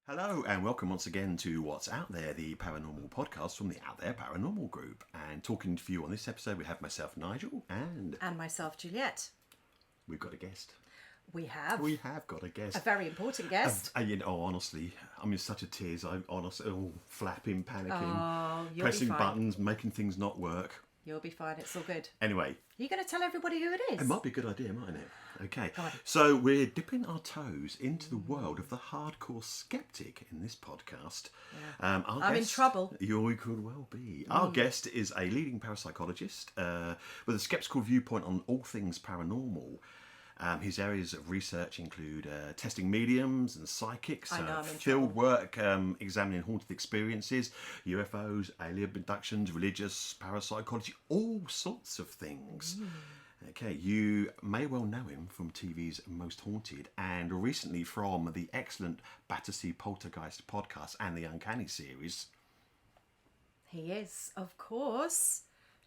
Hello and welcome once again to What's Out There, the paranormal podcast from the Out There Paranormal Group. And talking to you on this episode, we have myself, Nigel, and myself, Juliette. We've got a guest. We have got a guest. A very important guest. Honestly, I'm in such a tears. I'm honestly flapping, panicking, Oh, you'll pressing be fine. buttons, making things not work. You'll be fine. It's all good. Anyway. Are you going to tell everybody who it is? It might be a good idea, mightn't it? Okay. Go on. So we're dipping our toes into the world of the hardcore skeptic in this podcast. Yeah. I'm in trouble. You could well be. Our guest is a leading parapsychologist with a skeptical viewpoint on all things paranormal. His areas of research include testing mediums and psychics, field work, examining haunted experiences, UFOs, alien abductions, religious, parapsychology, all sorts of things. Okay, you may well know him from TV's Most Haunted and recently from the excellent Battersea Poltergeist podcast and the Uncanny series. He is, of course,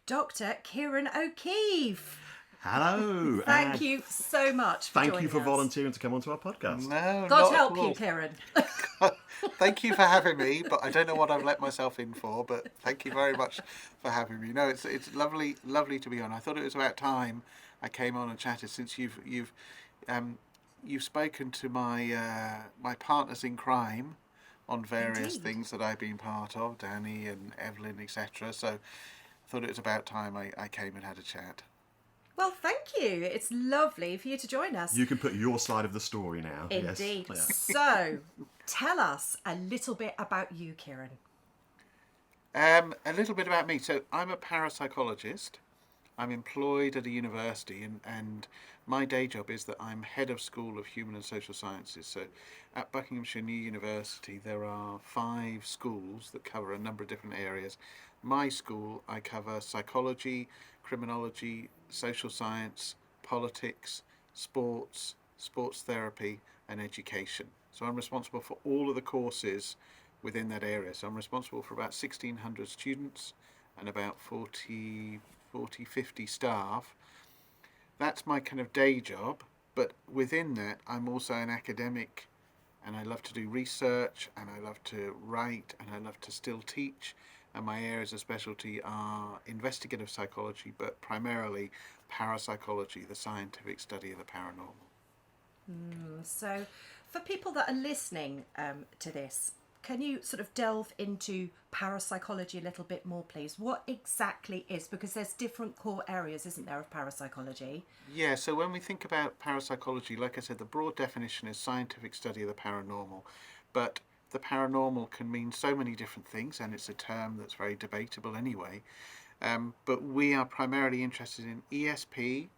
Dr Ciaran O'Keeffe. Hello. Thank you so much for Thank you for us. volunteering to come onto our podcast. No, God help you, Ciaran. Thank you for having me, but I don't know what I've let myself in for, but thank you very much for having me. No, it's lovely to be on. I thought it was about time I came on and chatted, since you've spoken to my my partners in crime on various things that I've been part of, Danny and Evelyn, etc. So I thought it was about time I came and had a chat. Well, thank you. It's lovely for you to join us. You can put your side of the story now. Indeed. Yes. So, tell us a little bit about you, Ciaran. A little bit about me. So I'm a parapsychologist. I'm employed at a university, and my day job is that I'm head of School of Human and Social Sciences. So at Buckinghamshire New University, there are 5 schools that cover a number of different areas. My school, I cover psychology, criminology, social science, politics, sports therapy, and education. So I'm responsible for all of the courses within that area. So I'm responsible for about 1,600 students and about 40, 50 staff. That's my kind of day job, but within that I'm also an academic, and I love to do research, and I love to write, and I love to still teach. And my areas of specialty are investigative psychology, but primarily parapsychology, the scientific study of the paranormal. So, for people that are listening to this, can you sort of delve into parapsychology a little bit more, please? What exactly is, because there's different core areas, isn't there, of parapsychology? Yeah, so when we think about parapsychology, like I said, the broad definition is scientific study of the paranormal, but the paranormal can mean so many different things, and it's a term that's very debatable anyway. But we are primarily interested in ESP,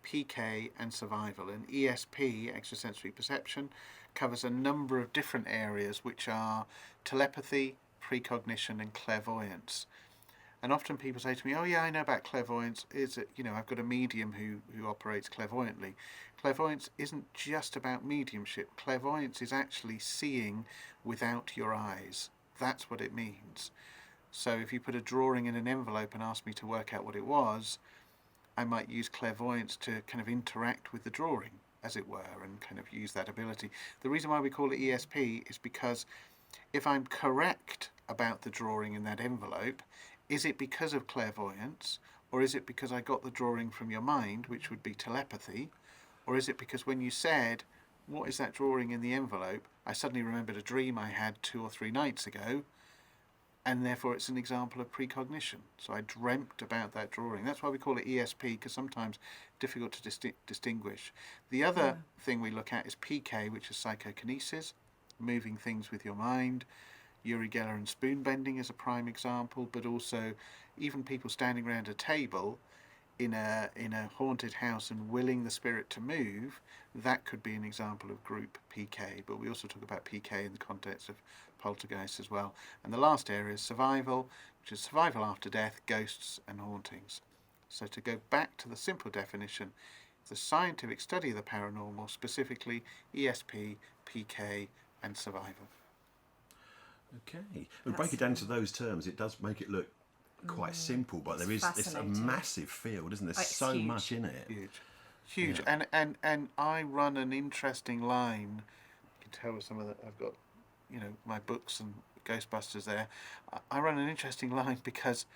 PK, and survival. And ESP, extrasensory perception, covers a number of different areas, which are telepathy, precognition, and clairvoyance. And often people say to me, "Oh yeah, I know about clairvoyance. Is it, I've got a medium who operates clairvoyantly." Clairvoyance isn't just about mediumship. Clairvoyance is actually seeing without your eyes. That's what it means. So if you put a drawing in an envelope and ask me to work out what it was, I might use clairvoyance to kind of interact with the drawing, as it were, and kind of use that ability. The reason why we call it ESP is because if I'm correct about the drawing in that envelope, is it because of clairvoyance, or is it because I got the drawing from your mind, which would be telepathy, or is it because when you said, "What is that drawing in the envelope?" I suddenly remembered a dream I had 2 or 3 nights ago, and therefore it's an example of precognition. So I dreamt about that drawing. That's why we call it ESP, because sometimes difficult to distinguish. The other thing we look at is PK, which is psychokinesis, moving things with your mind. Uri Geller and spoon bending is a prime example, but also even people standing around a table. in a haunted house and willing the spirit to move, that could be an example of group PK. But we also talk about PK in the context of poltergeist as well. And the last area is survival, which is survival after death, ghosts and hauntings. So to go back to the simple definition, the scientific study of the paranormal, specifically ESP, PK and survival. Okay. We break it down to those terms. It does make it look quite simple, but it's a massive field, isn't there? There's so huge. much in it. Huge. Yeah. And I run an interesting line. You can tell with some of that I've got, my books and Ghostbusters there. I run an interesting line because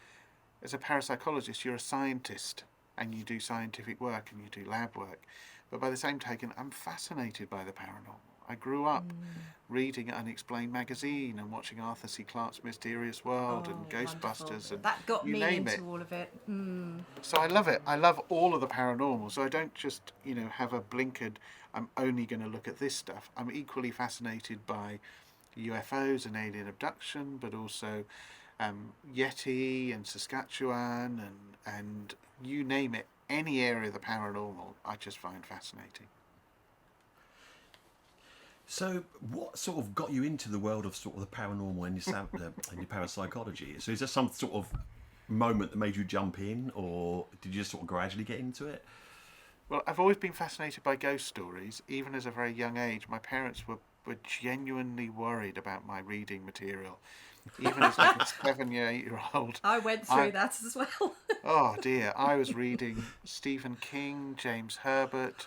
as a parapsychologist, you're a scientist and you do scientific work and you do lab work. But by the same token, I'm fascinated by the paranormal. I grew up reading Unexplained magazine and watching Arthur C. Clarke's Mysterious World and Ghostbusters. Wonderful. And that got you me name into it. all of it. So I love it. I love all of the paranormal. So I don't just, have a blinkered, I'm only going to look at this stuff. I'm equally fascinated by UFOs and alien abduction, but also Yeti and Saskatchewan and you name it. Any area of the paranormal, I just find fascinating. So, what sort of got you into the world of sort of the paranormal and your parapsychology? So, is there some sort of moment that made you jump in, or did you just sort of gradually get into it? Well, I've always been fascinated by ghost stories, even as a very young age. My parents were genuinely worried about my reading material, even as like a 7-8-year-old. I went through that as well. Oh dear, I was reading Stephen King, James Herbert,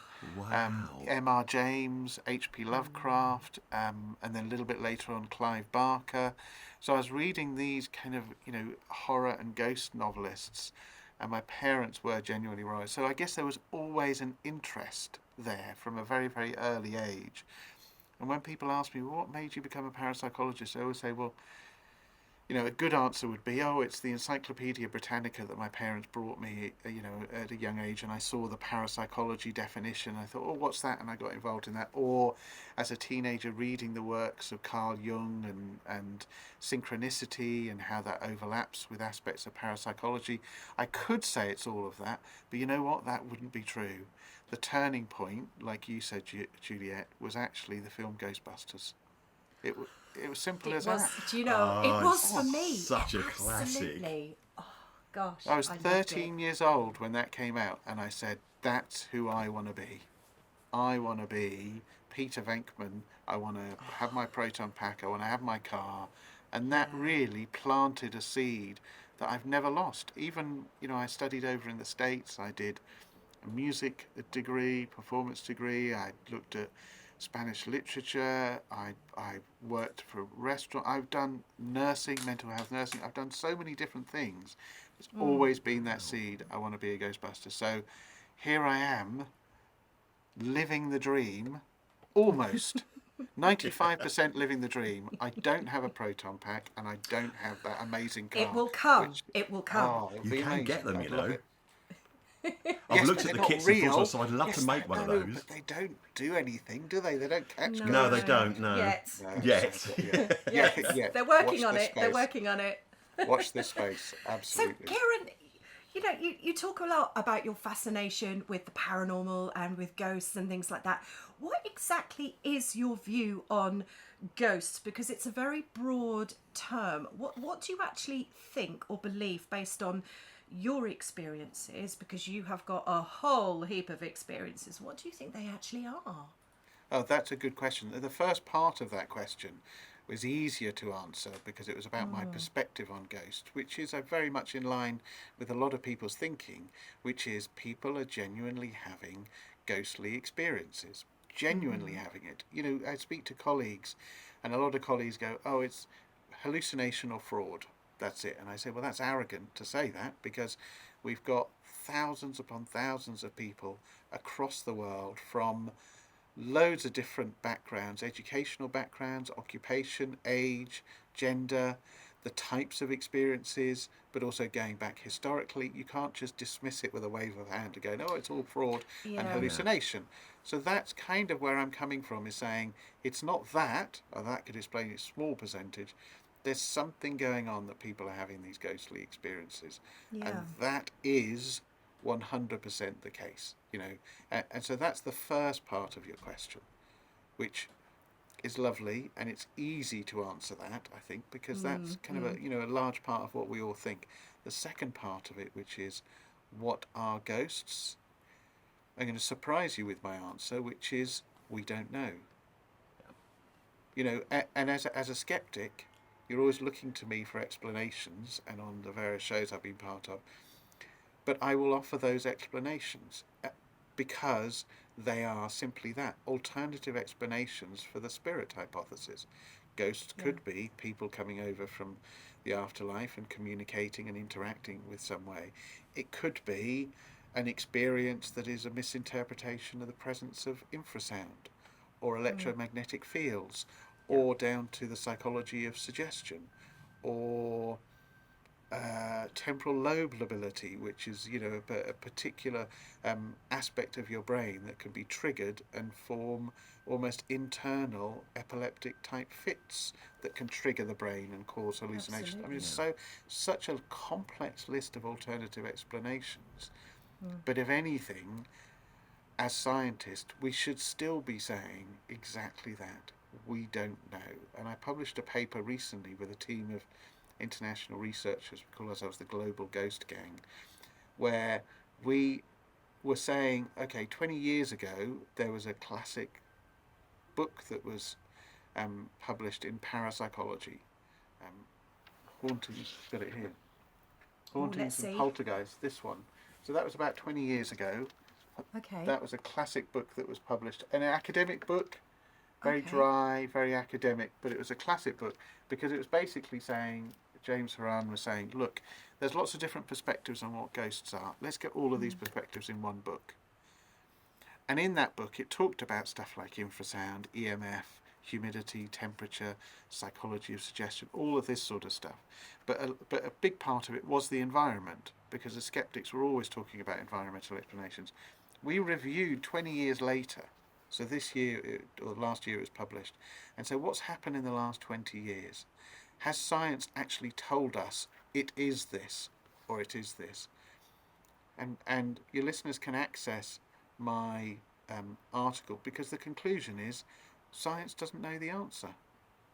M.R. James, H.P. Lovecraft, and then a little bit later on Clive Barker. So I was reading these kind of, horror and ghost novelists, and my parents were genuinely worried. So I guess there was always an interest there from a very, very early age. And when people ask me, well, what made you become a parapsychologist? I always say, well, a good answer would be, it's the Encyclopedia Britannica that my parents brought me, at a young age, and I saw the parapsychology definition. I thought, what's that? And I got involved in that. Or as a teenager, reading the works of Carl Jung and synchronicity and how that overlaps with aspects of parapsychology. I could say it's all of that, but you know what? That wouldn't be true. The turning point, like you said, Juliette, was actually the film Ghostbusters. It was simple as that. Do you know, it was for me. Such a classic. Absolutely. Oh, gosh. I was 13 years old when that came out, and I said, that's who I want to be. I want to be Peter Venkman. I want to have my proton pack. I want to have my car. And that really planted a seed that I've never lost. Even, I studied over in the States. I did a music degree, performance degree. I looked at Spanish literature. I worked for a restaurant. I've done nursing, mental health nursing. I've done so many different things. It's always been that seed. I want to be a Ghostbuster. So here I am, living the dream, almost. 95% living the dream. I don't have a proton pack, and I don't have that amazing car. It will come. It will come. You can get them, I'd I've looked at the kits and thought, so I'd love to make one of those. But they don't do anything, do they? They don't catch ghosts. No, they don't. No. Yet. Yet. They're working on it. They're working on it. Watch this space. Absolutely. So, Ciaran, you talk a lot about your fascination with the paranormal and with ghosts and things like that. What exactly is your view on ghosts? Because it's a very broad term. What do you actually think or believe based on your experiences, because you have got a whole heap of experiences? What do you think they actually are? Oh, that's a good question. The first part of that question was easier to answer because it was about my perspective on ghosts, which is very much in line with a lot of people's thinking, which is people are genuinely having ghostly experiences, genuinely having it. I speak to colleagues, and a lot of colleagues go, it's hallucination or fraud. That's it. And I say, well, that's arrogant to say that, because we've got thousands upon thousands of people across the world from loads of different backgrounds, educational backgrounds, occupation, age, gender, the types of experiences, but also going back historically. You can't just dismiss it with a wave of the hand and go, it's all fraud and hallucination. So that's kind of where I'm coming from, is saying it's not that, or that could explain a small percentage. There's something going on that people are having these ghostly experiences. And that is 100% the case, you know. And so that's the first part of your question, which is lovely, and it's easy to answer that, I think, because that's kind of a large part of what we all think. The second part of it, which is, what are ghosts? I'm going to surprise you with my answer, which is, we don't know. You know, and as a skeptic, you're always looking to me for explanations, and on the various shows I've been part of, but I will offer those explanations because they are simply that, alternative explanations for the spirit hypothesis. Ghosts could be people coming over from the afterlife and communicating and interacting with some way. It could be an experience that is a misinterpretation of the presence of infrasound or electromagnetic fields, or down to the psychology of suggestion, or temporal lobe lability, which is, you know, a particular aspect of your brain that can be triggered and form almost internal epileptic type fits that can trigger the brain and cause hallucinations. Absolutely. I mean, it's such a complex list of alternative explanations. But if anything, as scientists, we should still be saying exactly that. We don't know. And I published a paper recently with a team of international researchers, we call ourselves the Global Ghost Gang, where we were saying, okay, 20 years ago there was a classic book that was published in Parapsychology, Hauntings, got it here, Hauntings and Poltergeist, this one. So that was about 20 years ago. Okay. That was a classic book that was published, an academic book, very dry, very academic, but it was a classic book because it was basically saying, James Houran was saying, look, there's lots of different perspectives on what ghosts are. Let's get all of these perspectives in one book. And in that book, it talked about stuff like infrasound, EMF, humidity, temperature, psychology of suggestion, all of this sort of stuff. But a big part of it was the environment, because the skeptics were always talking about environmental explanations. We reviewed 20 years later, so this year, or last year it was published, and so what's happened in the last 20 years? Has science actually told us it is this, or it is this? And your listeners can access my article, because the conclusion is science doesn't know the answer.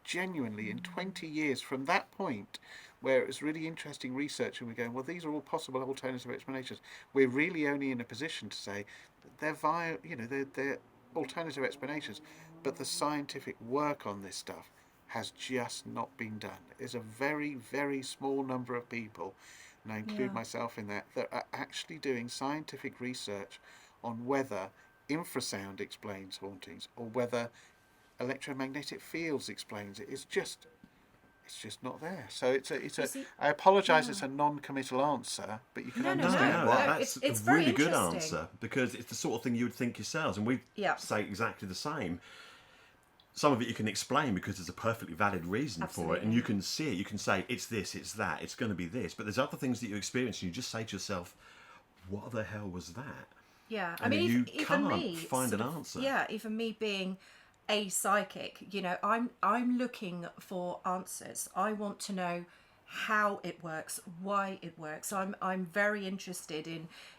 Genuinely, in 20 years from that point, where it was really interesting research and we're going, well, these are all possible alternative explanations, we're really only in a position to say they're alternative explanations, but the scientific work on this stuff has just not been done. There's a very, very small number of people, and I include myself in that are actually doing scientific research on whether infrasound explains hauntings or whether electromagnetic fields explains it. It's just not there. So I apologise, it's a non-committal answer, but you can understand why. That's it's a very really good interesting. answer, because it's the sort of thing you would think yourselves, and we say exactly the same. Some of it you can explain because there's a perfectly valid reason for it, and you can see it. You can say it's this, it's that, it's going to be this. But there's other things that you experience, and you just say to yourself, "What the hell was that?" Yeah, I mean, you can't find an answer. Yeah, even me being a psychic, you know, I'm looking for answers. I want to know how it works, why it works. I'm very interested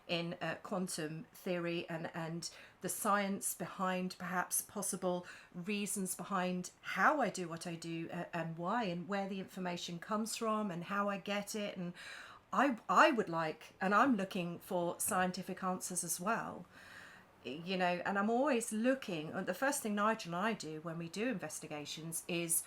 in quantum theory and the science behind perhaps possible reasons behind how I do what I do, and why, and where the information comes from and how I get it. And I would like, and I'm looking for scientific answers as well, you know, and I'm always looking. The first thing Nigel and I do when we do investigations is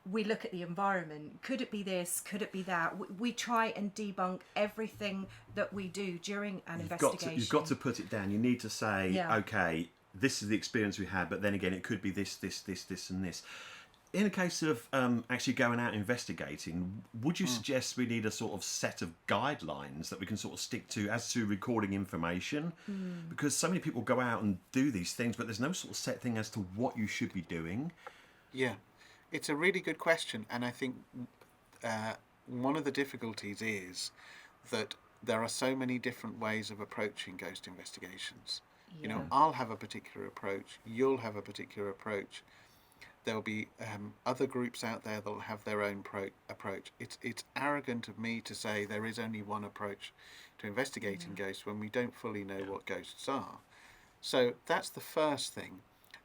we look at the environment. Could it be this? Could it be that? We try and debunk everything that we do during an investigation. You've got to put it down. You need to say, okay, this is the experience we had, but then again, it could be this, and this. In a case of actually going out investigating, would you suggest we need a sort of set of guidelines that we can sort of stick to as to recording information? Because so many people go out and do these things, but there's no sort of set thing as to what you should be doing. Yeah, it's a really good question, and I think one of the difficulties is that there are so many different ways of approaching ghost investigations. You know, I'll have a particular approach, you'll have a particular approach. There'll be other groups out there that'll have their own approach. It's arrogant of me to say there is only one approach to investigating ghosts when we don't fully know what ghosts are. So that's the first thing.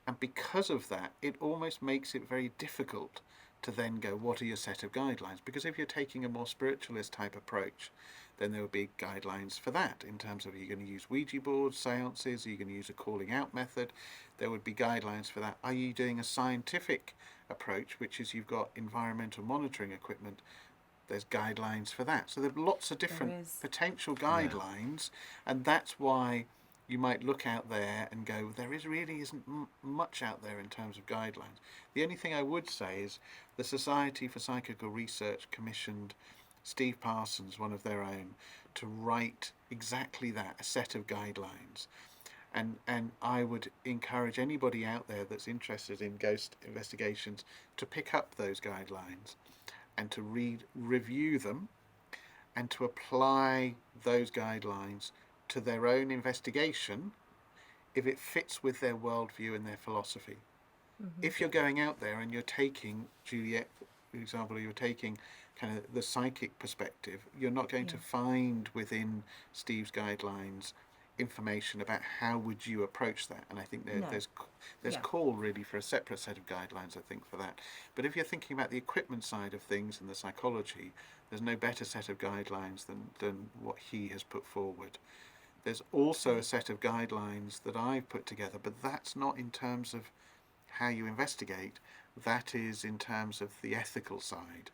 And because of that, it almost makes it very difficult to then go, what are your set of guidelines? Because if you're taking a more spiritualist type approach, then there would be guidelines for that in terms of, are you going to use Ouija boards, seances, are you going to use a calling out method? There would be guidelines for that. Are you doing a scientific approach, which is you've got environmental monitoring equipment? There's guidelines for that. So there are lots of different potential guidelines, and that's why you might look out there and go, there really isn't much out there in terms of guidelines. The only thing I would say is the Society for Psychical Research commissioned Steve Parsons, one of their own, to write exactly that, a set of guidelines. And I would encourage anybody out there that's interested in ghost investigations to pick up those guidelines and to review them and to apply those guidelines to their own investigation if it fits with their worldview and their philosophy. If you're going out there and you're taking, Juliette, for example, you're taking kind of the psychic perspective, you're not going to find within Steve's guidelines information about how would you approach that. And I think there's call really for a separate set of guidelines, I think, for that. But if you're thinking about the equipment side of things and the psychology, there's no better set of guidelines than what he has put forward. There's also a set of guidelines that I've put together, but that's not in terms of how you investigate. That is in terms of the ethical side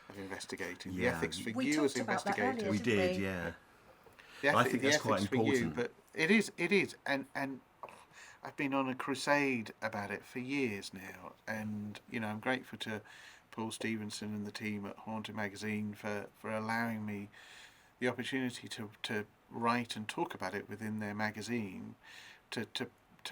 of investigating. The ethics for you as investigators. We did, yeah. I think that's quite important. You, but it is, and I've been on a crusade about it for years now, and I'm grateful to Paul Stevenson and the team at Haunted Magazine for allowing me the opportunity to write and talk about it within their magazine, to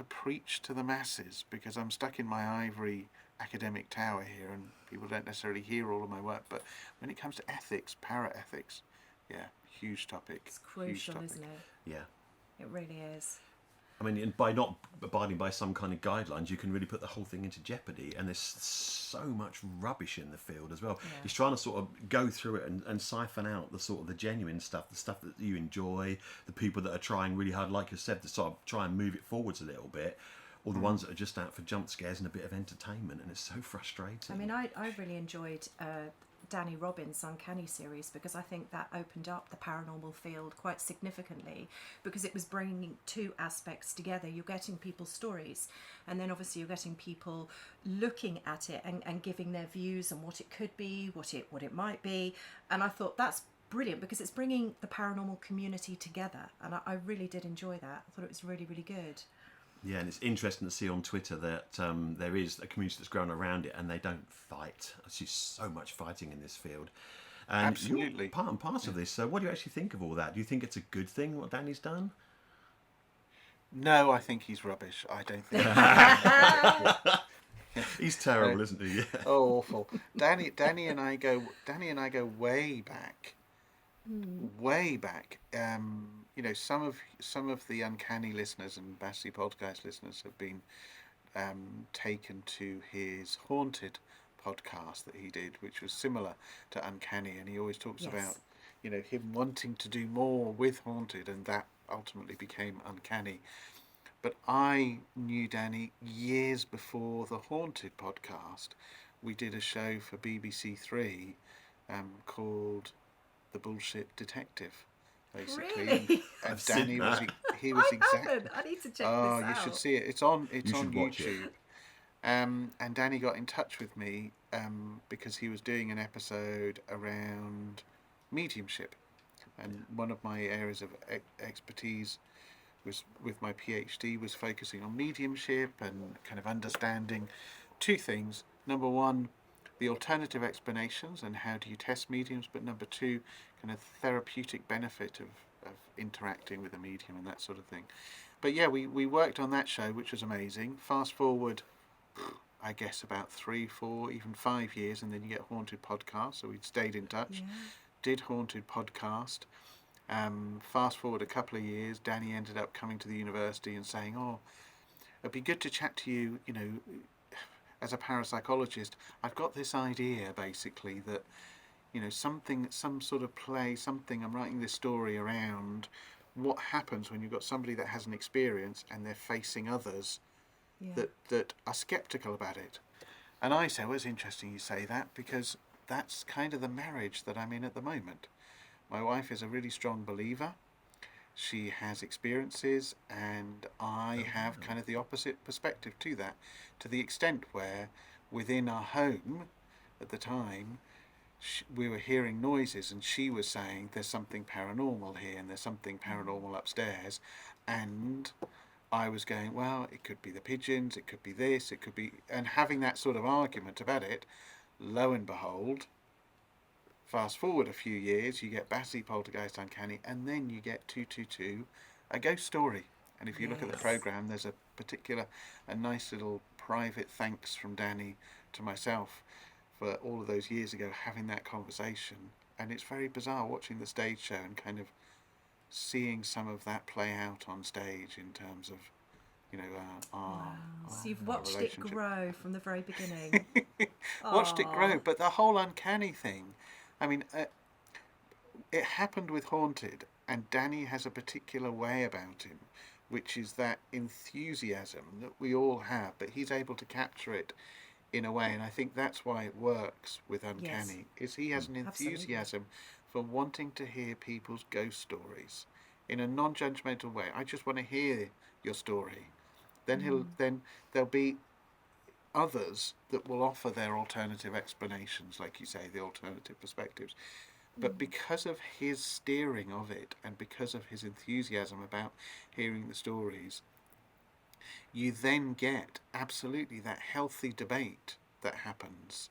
preach to the masses, because I'm stuck in my ivory academic tower here and people don't necessarily hear all of my work. But when it comes to ethics, para-ethics, huge topic. It's crucial, isn't it? Yeah. It really is. I mean, and by not abiding by some kind of guidelines, you can really put the whole thing into jeopardy. And there's so much rubbish in the field as well. Yeah. He's trying to sort of go through it and siphon out the sort of the genuine stuff, the stuff that you enjoy, the people that are trying really hard, like you said, to sort of try and move it forwards a little bit, or the ones that are just out for jump scares and a bit of entertainment. And it's so frustrating. I mean, I really enjoyed Danny Robbins' Uncanny series, because I think that opened up the paranormal field quite significantly, because it was bringing two aspects together. You're getting people's stories, and then obviously you're getting people looking at it and giving their views on what it could be, what it might be. And I thought that's brilliant, because it's bringing the paranormal community together, and I really did enjoy that. I thought it was really, really good. Yeah, and it's interesting to see on Twitter that there is a community that's grown around it, and they don't fight. I see so much fighting in this field. And absolutely. You're part and parcel of this. So what do you actually think of all that? Do you think it's a good thing, what Danny's done? No, I think he's rubbish. I don't think he's terrible, isn't he? Yeah. Oh, awful. Danny and I go way back. Way back. Some of the Uncanny listeners and Battersea Poltergeist listeners have been taken to his Haunted podcast that he did, which was similar to Uncanny, and he always talks about him wanting to do more with Haunted, and that ultimately became Uncanny. But I knew Danny years before the Haunted podcast. We did a show for BBC Three called The Bullshit Detective, basically. Really? And Danny was exactly. I need to check this out. You should see it. It's on YouTube. And Danny got in touch with me because he was doing an episode around mediumship, and one of my areas of expertise was with my PhD was focusing on mediumship and kind of understanding two things. Number one, the alternative explanations and how do you test mediums, but number two, kind of therapeutic benefit of interacting with a medium and that sort of thing. But yeah, we worked on that show, which was amazing. Fast forward, I guess about 3, 4, even 5 years, and then you get Haunted Podcast. So we'd stayed in touch, did Haunted Podcast. Fast forward a couple of years, Danny ended up coming to the university and saying, "Oh, it'd be good to chat to you, as a parapsychologist, I've got this idea basically that, you know, something, some sort of play, something, I'm writing this story around what happens when you've got somebody that has an experience and they're facing others Yeah. that are skeptical about it. And I say, well, it's interesting you say that, because that's kind of the marriage that I'm in at the moment. My wife is a really strong believer. She has experiences, and I have kind of the opposite perspective to that, to the extent where within our home at the time, we were hearing noises, and she was saying there's something paranormal here and there's something paranormal upstairs, and I was going, well, it could be the pigeons, it could be this, it could be, and having that sort of argument about it. Lo and behold, fast forward a few years, you get Battersea Poltergeist, Uncanny, and then you get 222, a ghost story. And if you look at the programme, there's a nice little private thanks from Danny to myself for all of those years ago having that conversation. And it's very bizarre watching the stage show and kind of seeing some of that play out on stage in terms of, you know, So you've watched it grow from the very beginning. Watched it grow, but the whole uncanny thing, I mean, it happened with Haunted, and Danny has a particular way about him, which is that enthusiasm that we all have, but he's able to capture it in a way, and I think that's why it works with Uncanny, is he has an enthusiasm for wanting to hear people's ghost stories in a non-judgmental way. I just want to hear your story. Then then there'll be others that will offer their alternative explanations, like you say, the alternative perspectives. But because of his steering of it, and because of his enthusiasm about hearing the stories, you then get absolutely that healthy debate that happens.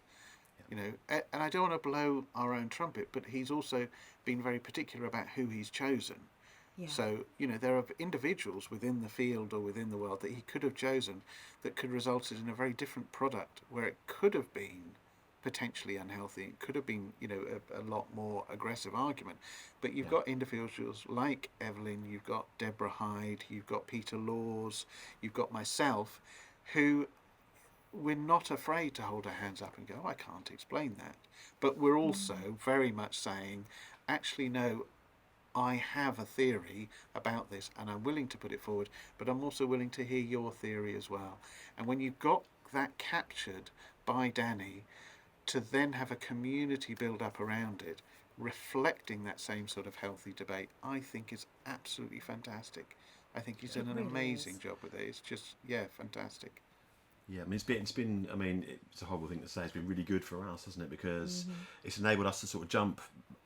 You know, and I don't want to blow our own trumpet, but he's also been very particular about who he's chosen. Yeah. So, you know, there are individuals within the field or within the world that he could have chosen that could have resulted in a very different product, where it could have been potentially unhealthy. It could have been, you know, a lot more aggressive argument. But you've got individuals like Evelyn, you've got Deborah Hyde, you've got Peter Laws, you've got myself, who we're not afraid to hold our hands up and go, I can't explain that. But we're also very much saying, actually, no, I have a theory about this and I'm willing to put it forward, but I'm also willing to hear your theory as well. And when you've got that captured by Danny, to then have a community build up around it, reflecting that same sort of healthy debate, I think is absolutely fantastic. I think he's done an amazing job with it. It's just, fantastic. Yeah, I mean, I mean, it's a horrible thing to say. It's been really good for us, hasn't it? Because it's enabled us to sort of jump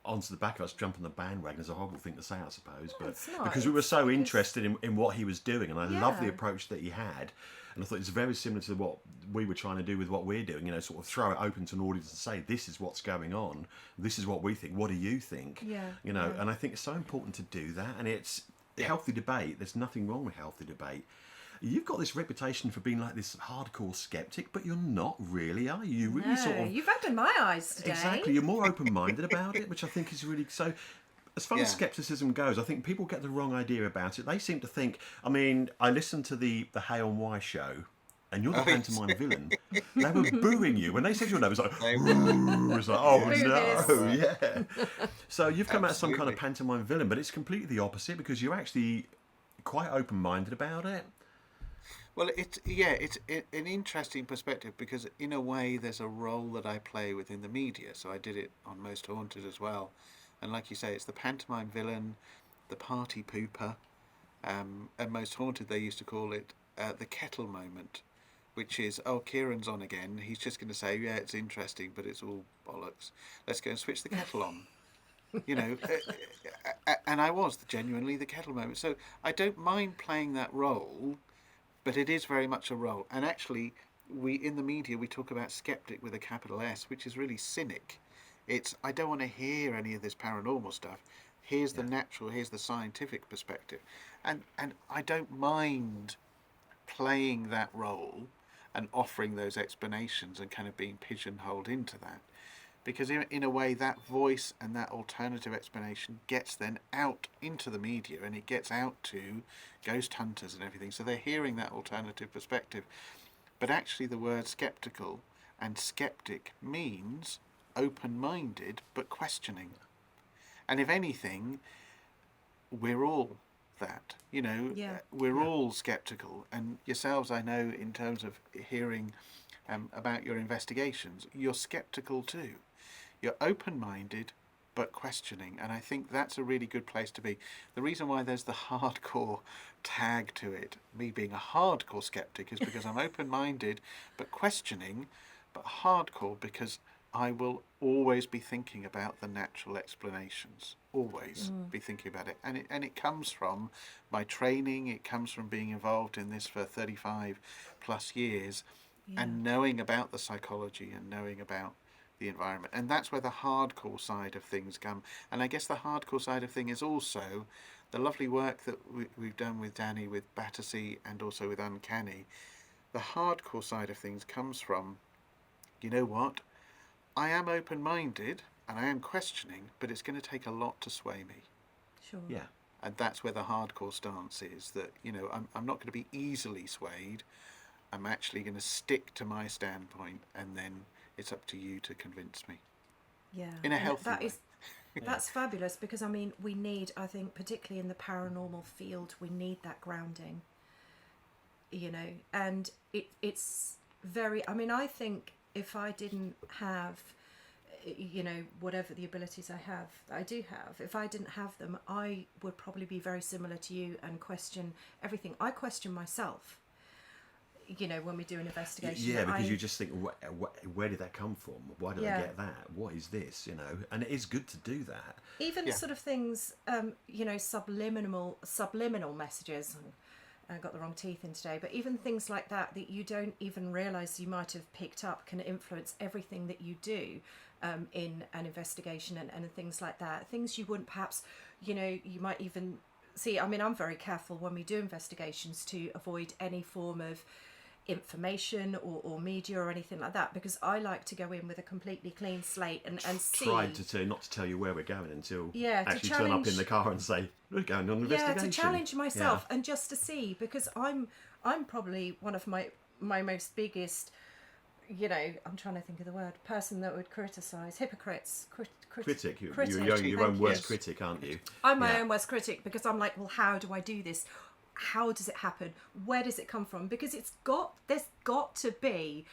onto the back of us, jump on the bandwagon. Is a horrible thing to say, I suppose, but because we were so interested in what he was doing, and I love the approach that he had, and I thought it's very similar to what we were trying to do with what we're doing. You know, sort of throw it open to an audience and say, "This is what's going on. This is what we think. What do you think?" Yeah. You know, and I think it's so important to do that, and it's healthy debate. There's nothing wrong with healthy debate. You've got this reputation for being like this hardcore skeptic, but you're not really, are you? You really sort of... You've opened my eyes today. Exactly. You're more open-minded about it, which I think is really... So, as far as scepticism goes, I think people get the wrong idea about it. They seem to think... I mean, I listened to the Hay on Why show, and you're the pantomime villain. They were booing you. When they said your name, it was like... It was like, oh, no, yeah. So you've come out as some kind of pantomime villain, but it's completely the opposite, because you're actually quite open-minded about it. Well, it's an interesting perspective, because in a way there's a role that I play within the media. So I did it on Most Haunted as well, and like you say, it's the pantomime villain, the party pooper, and Most Haunted they used to call it the kettle moment, which is, oh, Ciaran's on again. He's just going to say, yeah, it's interesting, but it's all bollocks. Let's go and switch the kettle on. You know, and I was genuinely the kettle moment. So I don't mind playing that role. But it is very much a role. And actually, we in the media, we talk about skeptic with a capital S, which is really cynic. It's, I don't want to hear any of this paranormal stuff. Here's the natural, here's the scientific perspective. And I don't mind playing that role and offering those explanations and kind of being pigeonholed into that. Because in a way, that voice and that alternative explanation gets then out into the media, and it gets out to ghost hunters and everything. So they're hearing that alternative perspective. But actually the word skeptical and skeptic means open-minded but questioning. And if anything, we're all that. Yeah. We're all skeptical. And yourselves, I know, in terms of hearing about your investigations, you're skeptical too. You're open-minded but questioning, and I think that's a really good place to be. The reason why there's the hardcore tag to it, me being a hardcore skeptic, is because I'm open-minded but questioning, but hardcore because I will always be thinking about the natural explanations, always be thinking about it. And it comes from my training, it comes from being involved in this for 35 plus years, and knowing about the psychology and knowing about the environment. And that's where the hardcore side of things come. And I guess the hardcore side of thing is also the lovely work that we've done with Danny, with Battersea, and also with Uncanny. The hardcore side of things comes from, you know what, I am open-minded and I am questioning, but it's going to take a lot to sway me. Sure. Yeah. And that's where the hardcore stance is, that, I'm not going to be easily swayed. I'm actually going to stick to my standpoint, and then it's up to you to convince me. Yeah. In a healthy way. That's fabulous, because I mean, we need, I think, particularly in the paranormal field, we need that grounding. And it's very, I mean, I think if I didn't have, whatever the abilities I do have, if I didn't have them, I would probably be very similar to you and question everything. I question myself, when we do an investigation. Yeah, because you just think, where did that come from? Why did I get that? What is this? And it is good to do that. Even sort of things, subliminal messages. I got the wrong teeth in today, but even things like that you don't even realise you might have picked up can influence everything that you do in an investigation and things like that. Things you wouldn't perhaps, you might even see. I mean, I'm very careful when we do investigations to avoid any form of information or media or anything like that, because I like to go in with a completely clean slate and see. Tried to not to tell you where we're going until actually to turn up in the car and say we're going on an investigation. To challenge myself and just to see, because I'm probably one of my most biggest, I'm trying to think of the word, person that would criticise, hypocrites. Critic. You're Critic. your own worst critic, aren't you? I'm my own worst critic, because I'm like, well, how do I do this? How does it happen? Where does it come from? Because there's got to be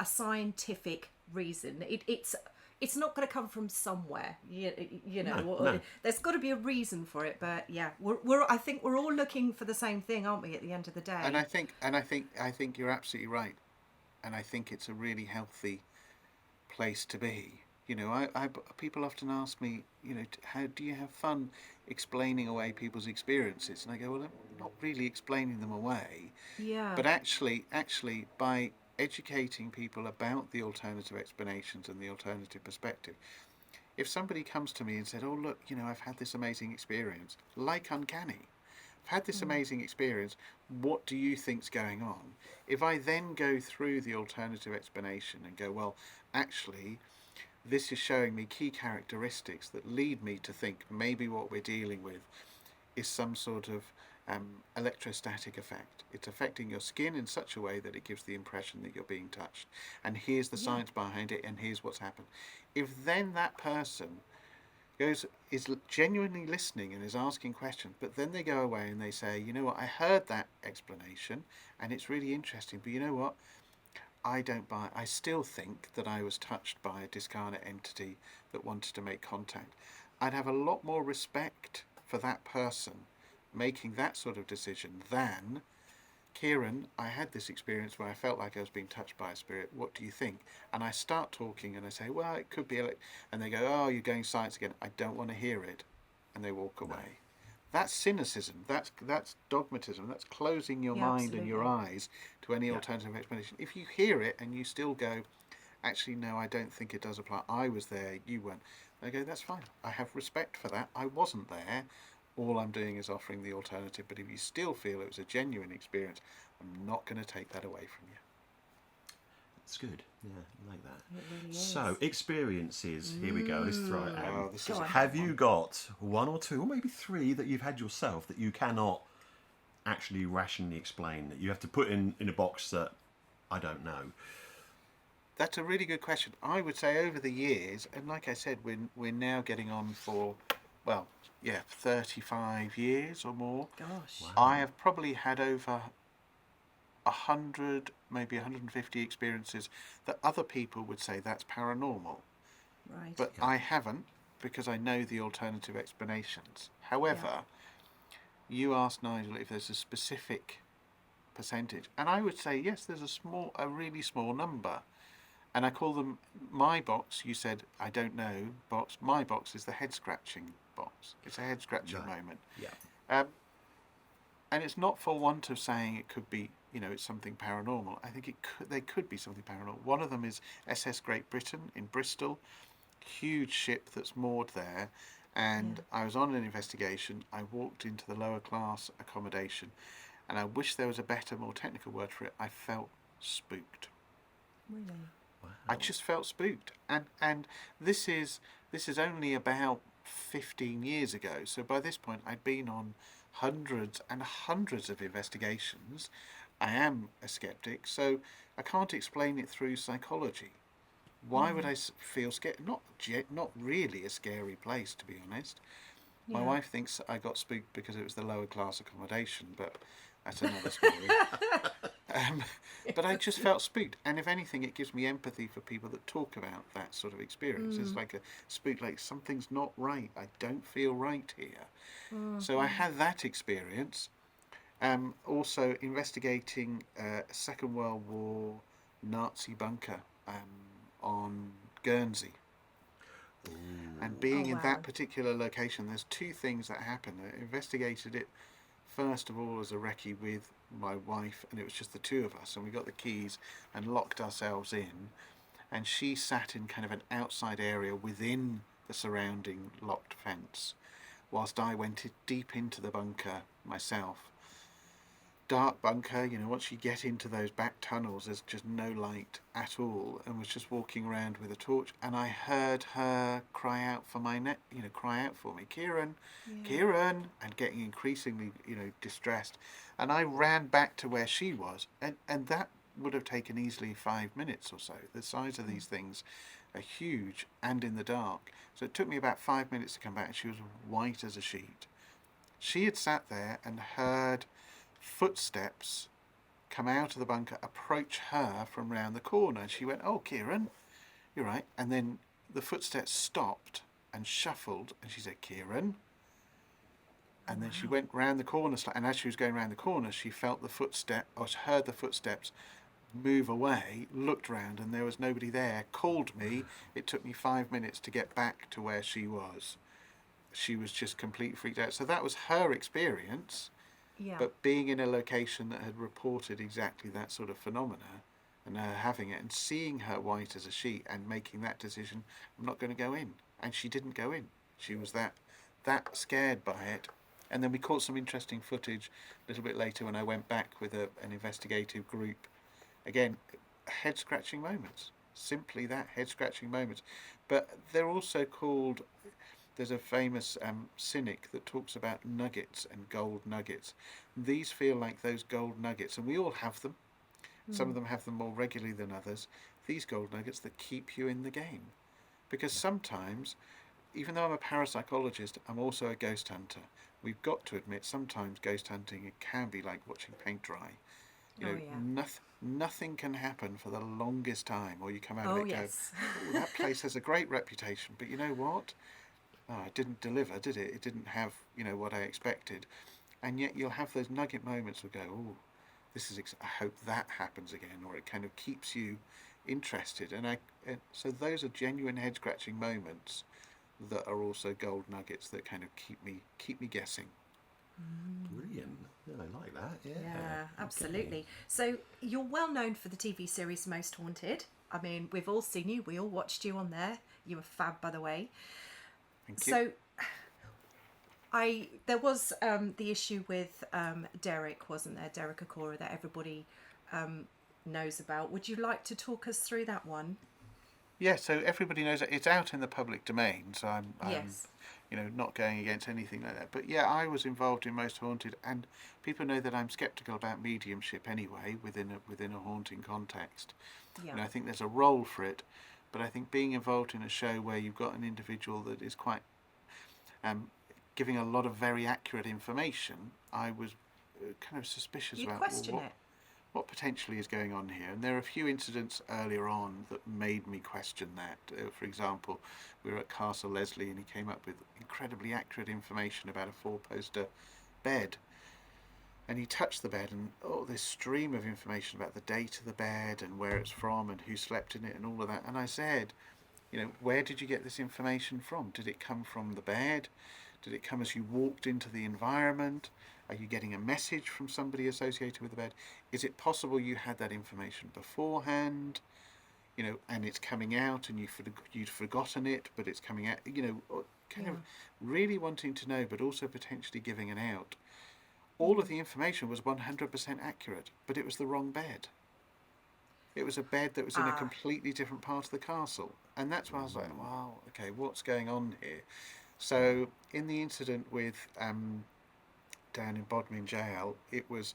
a scientific reason. It's not going to come from somewhere, No. There's got to be a reason for it. But yeah, I think we're all looking for the same thing, aren't we? At the end of the day. And I think you're absolutely right. And I think it's a really healthy place to be. People often ask me, how do you have fun explaining away people's experiences? And I go, well, I'm not really explaining them away. Yeah. But actually, by educating people about the alternative explanations and the alternative perspective, if somebody comes to me and said, oh, look, I've had this amazing experience, like Uncanny, I've had this amazing experience, what do you think's going on? If I then go through the alternative explanation and go, well, actually, this is showing me key characteristics that lead me to think maybe what we're dealing with is some sort of electrostatic effect. It's affecting your skin in such a way that it gives the impression that you're being touched. And here's the science behind it, and here's what's happened. If then that person is genuinely listening and is asking questions, but then they go away and they say, you know what, I heard that explanation and it's really interesting, but you know what, I don't buy it. I still think that I was touched by a discarnate entity that wanted to make contact. I'd have a lot more respect for that person making that sort of decision than, Ciaran, I had this experience where I felt like I was being touched by a spirit. What do you think? And I start talking and I say, well, it could be, and they go, oh, you're going science again. I don't want to hear it. And they walk away. No. That's cynicism. That's dogmatism. That's closing your mind and your eyes to any alternative explanation. If you hear it and you still go, actually, no, I don't think it does apply. I was there, you weren't. They go, that's fine. I have respect for that. I wasn't there. All I'm doing is offering the alternative. But if you still feel it was a genuine experience, I'm not going to take that away from you. That's good. Yeah, I like that. It really is. So, experiences. Here we go. Let's throw it out. Oh, Have you got one or two, or maybe three, that you've had yourself that you cannot actually rationally explain, that you have to put in a box that I don't know. That's a really good question. I would say over the years, and like I said, we're now getting on for, well, yeah, 35 years or more. Gosh. Wow. I have probably had over 100, maybe 150 experiences that other people would say that's paranormal. Right. But Yeah. I haven't, because I know the alternative explanations. However, you asked Nigel if there's a specific percentage, and I would say yes, there's a really small number. And I call them my box. You said I don't know box. My box is the head scratching box. It's a head scratching Right. moment. Yeah. And it's not for want of saying it could be, it's something paranormal. I think they could be something paranormal. One of them is SS Great Britain in Bristol, huge ship that's moored there. And I was on an investigation. I walked into the lower class accommodation, and I wish there was a better, more technical word for it. I felt spooked. Really? Wow. I just felt spooked, and this is only about 15 years ago. So by this point, I'd been on hundreds and hundreds of investigations. I am a skeptic, so I can't explain it through psychology. Why would I feel scared? Not really a scary place, to be honest. My Yeah. wife thinks I got spooked because it was the lower class accommodation, but that's another story. But I just felt spooked, and if anything, it gives me empathy for people that talk about that sort of experience. It's like a spook, like something's not right. I don't feel right here. So I had that experience. Also investigating a Second World War Nazi bunker on Guernsey. And being in wow. that particular location, there's two things that happened. I investigated it first of all as a recce with my wife, and it was just the two of us, and we got the keys and locked ourselves in, and she sat in kind of an outside area within the surrounding locked fence, whilst I went deep into the bunker myself. Dark bunker, once you get into those back tunnels, there's just no light at all, and was just walking around with a torch, and I heard her cry out for cry out for me, Ciaran, Ciaran, and getting increasingly, distressed. And I ran back to where she was, and that would have taken easily 5 minutes or so. The size of these things are huge and in the dark. So it took me about 5 minutes to come back, and she was white as a sheet. She had sat there and heard footsteps come out of the bunker, approach her from round the corner, and she went, "Oh, Ciaran, you're right." And then the footsteps stopped and shuffled, and she said, "Ciaran." And then she went round the corner, and as she was going round the corner, she felt the footstep, or heard the footsteps move away, looked round, and there was nobody there, called me. It took me 5 minutes to get back to where she was. She was just completely freaked out. So that was her experience. Yeah. But being in a location that had reported exactly that sort of phenomena, and her having it, and seeing her white as a sheet, and making that decision, I'm not going to go in. And she didn't go in. She was that scared by it. And then we caught some interesting footage a little bit later when I went back with an investigative group. Again, head-scratching moments. Simply that, head-scratching moments. But they're also called... There's a famous cynic that talks about nuggets and gold nuggets. These feel like those gold nuggets, and we all have them. Some of them have them more regularly than others. These gold nuggets that keep you in the game. Because sometimes, even though I'm a parapsychologist, I'm also a ghost hunter. We've got to admit, sometimes ghost hunting, it can be like watching paint dry. Nothing can happen for the longest time, or you come out of it going, "Oh, that place has a great reputation, but you know what? Oh, it didn't deliver, did it? It didn't have, what I expected." And yet you'll have those nugget moments will go, "Oh, I hope that happens again," or it kind of keeps you interested. And so those are genuine head-scratching moments that are also gold nuggets that kind of keep me guessing. Brilliant. Yeah, I like that. Yeah. Yeah, absolutely. Okay. So you're well known for the TV series Most Haunted. I mean, we've all seen you. We all watched you on there. You were fab, by the way. Thank you. So there was the issue with Derek, wasn't there? Derek Akora, that everybody knows about. Would you like to talk us through that one? Yeah, so everybody knows that it's out in the public domain, so I'm Yes. not going against anything like that. But yeah, I was involved in Most Haunted, and people know that I'm sceptical about mediumship anyway within a haunting context. Yeah. I think there's a role for it, but I think being involved in a show where you've got an individual that is quite giving a lot of very accurate information, I was kind of suspicious You'd about question it. what potentially is going on here. And there are a few incidents earlier on that made me question that. For example, we were at Castle Leslie and he came up with incredibly accurate information about a four-poster bed. And he touched the bed and this stream of information about the date of the bed and where it's from and who slept in it and all of that. And I said, where did you get this information from? Did it come from the bed? Did it come as you walked into the environment? Are you getting a message from somebody associated with the bed? Is it possible you had that information beforehand, and it's coming out and you'd forgotten it, but it's coming out, kind of really wanting to know, but also potentially giving an out. All of the information was 100% accurate, but it was the wrong bed. It was a bed that was in a completely different part of the castle. And that's why I was like, wow, okay, what's going on here? So in the incident with down in Bodmin Jail, it was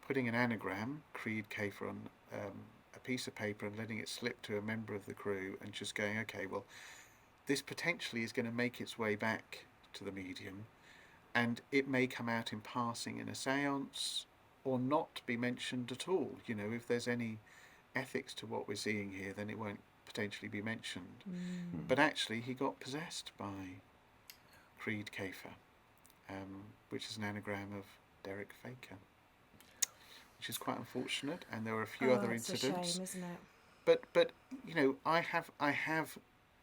putting an anagram, Creed Kafer, on a piece of paper and letting it slip to a member of the crew and just going, okay, well, this potentially is going to make its way back to the medium and it may come out in passing in a séance or not be mentioned at all. If there's any ethics to what we're seeing here, then it won't potentially be mentioned. But actually he got possessed by Creed Kafer, which is an anagram of Derek Faker, which is quite unfortunate. And there were a few other incidents. It's a shame, isn't it? But I have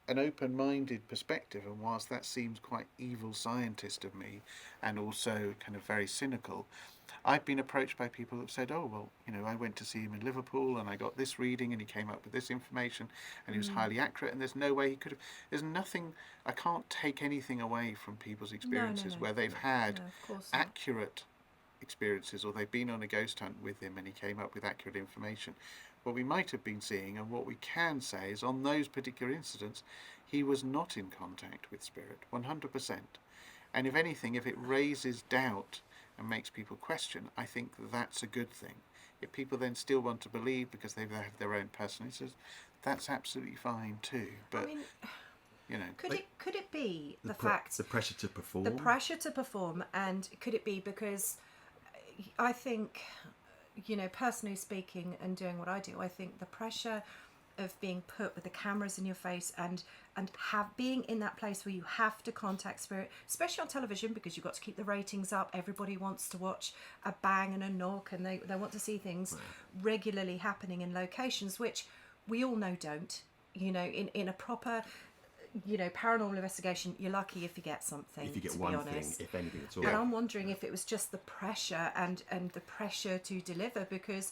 an open-minded perspective, and whilst that seems quite evil scientist of me and also kind of very cynical, I've been approached by people that have said, oh, well, I went to see him in Liverpool and I got this reading and he came up with this information and he was highly accurate and there's no way he could have... There's nothing... I can't take anything away from people's experiences where they've had accurate experiences or they've been on a ghost hunt with him and he came up with accurate information. What we might have been seeing and what we can say is on those particular incidents, he was not in contact with spirit, 100%. And if anything, if it raises doubt and makes people question, I think that's a good thing. If people then still want to believe because they have their own personalities, that's absolutely fine too. But I mean, could it be the fact the pressure to perform? The pressure to perform, and could it be because I think, personally speaking and doing what I do, I think the pressure of being put with the cameras in your face and being in that place where you have to contact spirit, especially on television, because you've got to keep the ratings up. Everybody wants to watch a bang and a knock, and they want to see things regularly happening in locations which we all know don't. In a proper paranormal investigation, you're lucky if you get something. If you get to one be thing, honest. if anything at all. And I'm wondering if it was just the pressure and the pressure to deliver, because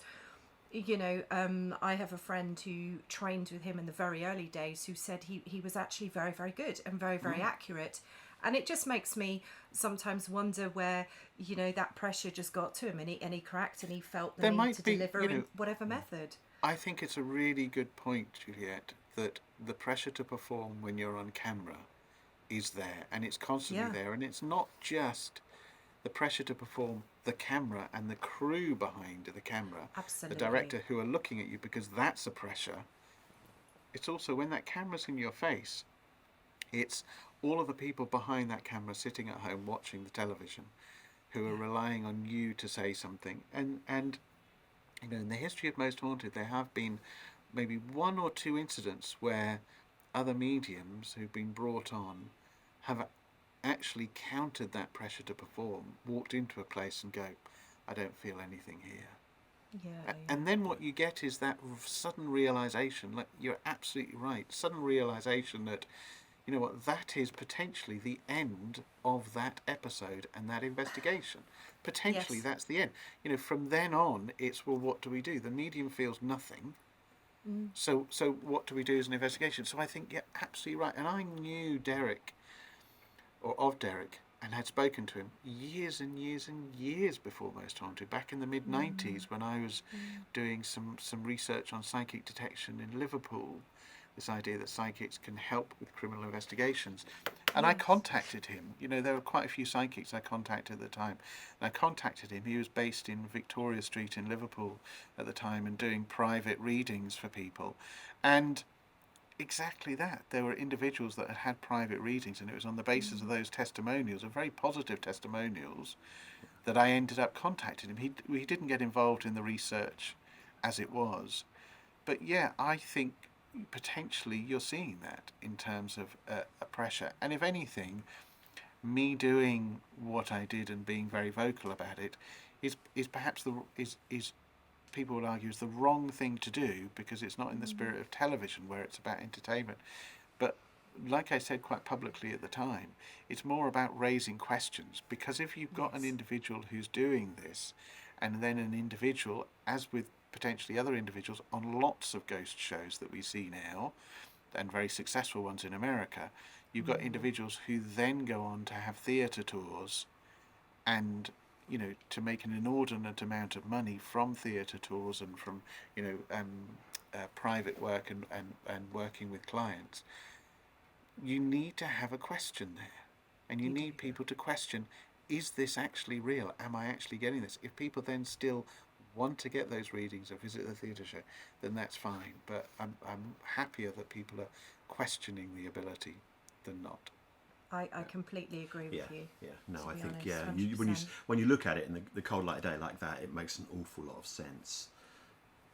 I have a friend who trained with him in the very early days who said he was actually very, very good and very, very accurate. And it just makes me sometimes wonder where, that pressure just got to him and he cracked and he felt the need to deliver in whatever method. I think it's a really good point, Juliette, that the pressure to perform when you're on camera is there and it's constantly there. And it's not just the pressure to perform the camera and the crew behind the camera, Absolutely. the director who are looking at you, because that's a pressure. It's also when that camera's in your face, it's all of the people behind that camera sitting at home watching the television who are relying on you to say something. And in the history of Most Haunted, there have been maybe one or two incidents where other mediums who've been brought on have actually countered that pressure to perform, walked into a place and go, I don't feel anything here. And then what you get is that sudden realisation, like you're absolutely right, sudden realisation that, that is potentially the end of that episode and that investigation. Potentially that's the end. From then on, it's, well, what do we do? The medium feels nothing. So what do we do as an investigation? So I think you're absolutely right. And I knew Derek, and had spoken to him years and years and years before Most Haunted, back in the mid-90s when I was doing some research on psychic detection in Liverpool, this idea that psychics can help with criminal investigations. And I contacted him. You know, there were quite a few psychics I contacted at the time. And I contacted him. He was based in Victoria Street in Liverpool at the time and doing private readings for people. And exactly that. There were individuals that had private readings, and it was on the basis of those testimonials, and very positive testimonials, that I ended up contacting him. He didn't get involved in the research as it was. But yeah, I think potentially you're seeing that in terms of a pressure. And if anything, me doing what I did and being very vocal about it is perhaps is people would argue is the wrong thing to do, because it's not in the spirit of television where it's about entertainment. But like I said quite publicly at the time, it's more about raising questions, because if you've got an individual who's doing this, and then an individual, as with potentially other individuals on lots of ghost shows that we see now, and very successful ones in America, you've got individuals who then go on to have theatre tours, and you know, to make an inordinate amount of money from theatre tours and from, you know, private work and working with clients. You need to have a question there, and you need people to question, is this actually real? Am I actually getting this? If people then still want to get those readings or visit the theatre show, then that's fine. But I'm happier that people are questioning the ability than not. I completely agree with you. Yeah, no, I think honest, when you look at it in the cold light of day like that, it makes an awful lot of sense.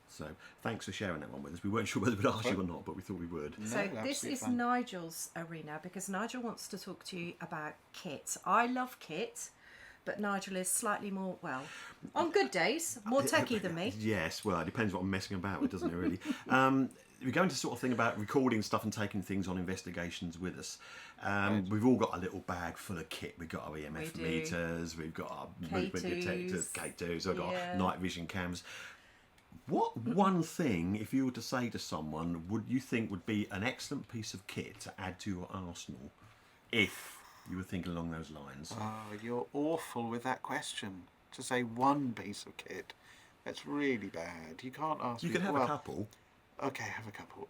So thanks for sharing that one with us. We weren't sure whether we'd ask you or not, but we thought we would. So this is fine. Nigel's arena, because Nigel wants to talk to you about kit. I love kit, but Nigel is slightly more, well, on good days, more techie than me. Yes, well, it depends what I'm messing about with, doesn't it, really? We're going to sort of think about recording stuff and taking things on investigations with us. We've all got a little bag full of kit. We've got our EMF meters, we've got our movement detectors, K2s, we've got night vision cams. What one thing, if you were to say to someone, would you think would be an excellent piece of kit to add to your arsenal, if you were thinking along those lines? Oh, you're awful with that question. To say one piece of kit, that's really bad. You can't ask You me. can have a couple. Okay, have a couple.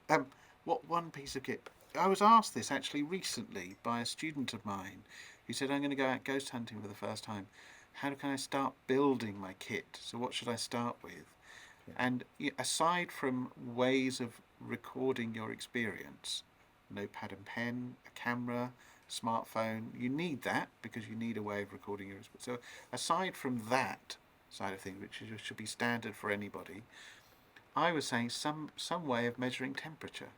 What one piece of kit? I was asked this actually recently by a student of mine who said, I'm going to go out ghost hunting for the first time. How can I start building my kit? So what should I start with? Yeah. And aside from ways of recording your experience, notepad and pen, a camera, smartphone, you need that because you need a way of recording your experience. So aside from that side of things, which should be standard for anybody, I was saying some way of measuring temperature,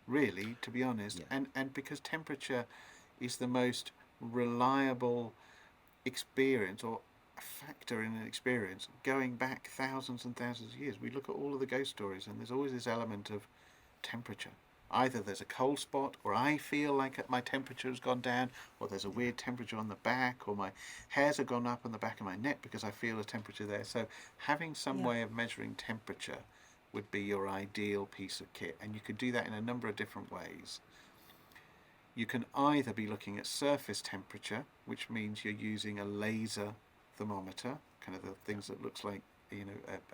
really, to be honest, and because temperature is the most reliable experience or factor in an experience going back thousands and thousands of years. We look at all of the ghost stories and there's always this element of temperature. Either there's a cold spot, or I feel like my temperature has gone down, or there's a weird temperature on the back, or my hairs have gone up on the back of my neck because I feel a temperature there. So having some way of measuring temperature would be your ideal piece of kit, and you could do that in a number of different ways. You can either be looking at surface temperature, which means you're using a laser thermometer, kind of the things that looks like